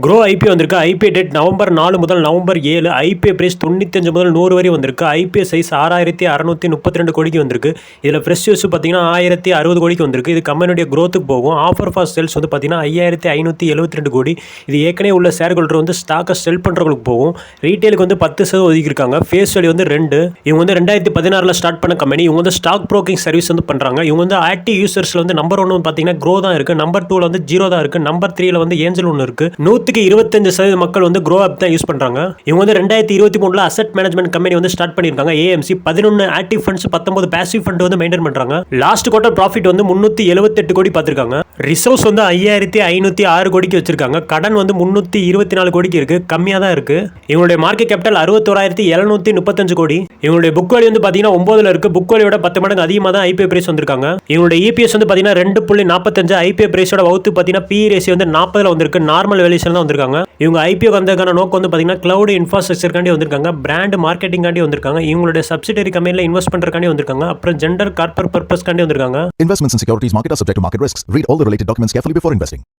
Grow IPO வந்திருக்கு. IPO date November 4 முதல் November 7. IPO price 95 முதல் 100 வரை வந்திருக்கு. ஐபிஓ சைஸ் 6632 கோடிக்கு வந்திருக்கு. இதில் ஃப்ரெஷ் யூஸ் பார்த்தீங்கன்னா 1060 கோடிக்கு வந்திருக்கு. இது கம்பெனியுடைய க்ரோத்துக்கு போகும். ஆஃபர் ஃபார் சேல்ஸ் வந்து பார்த்தீங்கன்னா 5572 கோடி. இது ஏற்கனவே உள்ள ஷேர் ஹோல்டர் வந்து ஸ்டாக்கை செல் பண்ணுறவங்களுக்கு போகும். ரீட்டெயிலுக்கு வந்து 10% ஒதுக்கியிருக்காங்க. ஃபேஸ் வேல்யூ வந்து 2. இவங்க வந்து 2016 ஸ்டார்ட் பண்ண கம்பெனி. இவங்க வந்து ஸ்டாக் ப்ரோக்கிங் சர்வீஸ் வந்து பண்ணுறாங்க. இவங்க வந்து ஆக்டிவ் யூசர்ஸில் வந்து நம்பர் 1 பார்த்தீங்கன்னா க்ரோ தான் இருக்குது. நம்பர் 2 வந்து ஜீரோ தான் இருக்குது. நம்பர் 3 வந்து ஏஞ்சல் ஒன்று இருக்குது. 25% மக்கள் வந்து க்ரோ ஆப் தான் யூஸ் பண்றாங்க. இவங்க வந்து 2023 அசெட் மேனேஜ்மெண்ட் கம்பெனி வந்து ஸ்டார்ட் பண்ணிருக்காங்க. AMC 11 active funds 19 passive fund வந்து மெயின்டைன் பண்றாங்க. லாஸ்ட் குவார்ட்டர் ப்ராஃபிட் வந்து 378 கோடி பார்த்திருக்காங்க. ரிசர்வ்ஸ் வந்து 5506 கோடிக்கு வச்சிருக்காங்க. கடன் வந்து 324 கோடிக்கு இருக்கு. கம்மியா தான் இருக்கு. இவங்களுடைய மார்க்கெட் கேபிட்டல் 61735 கோடி. இவங்களுடைய புக் வேல்யூ வந்து பாத்தீங்கன்னா 9ல இருக்கு. புக் வேல்யூவோட 10 மடங்கு அதிகமாக தான் ஐபிஓ பிரைஸ் வந்திருக்காங்க. இவங்களுடைய இபிஎஸ் வந்து பாத்தீங்கன்னா 2.45. ஐபிஓ பிரைஸோட வகுத்து பாத்தீங்கன்னா பி ரேஷியோ வந்து 40ல வந்திருக்கு. நார்மல் வேல்யூஷன் தான் வந்திருக்காங்க. இவங்க ஐபிஓ வந்ததுக்கான நோக்கம் வந்து பார்த்தீங்கன்னா கிளவுட் இன்ஃப்ராஸ்ட்ரக்சர்காண்டி வந்திருக்காங்க. பிராண்ட் மார்க்கெட்டிங்காண்டி வந்திருக்காங்க. இவங்களுடைய சப்சிடரி கம்பெனியில் இன்வெஸ்ட் பண்ணுறதுக்காண்டி வந்திருக்காங்க. அப்புறம் ஜெண்டர் கார்பரேட் பர்பஸ்காண்டி வந்திருக்காங்க. Investments in securities market are subject to market risks. Read all the related documents carefully before investing.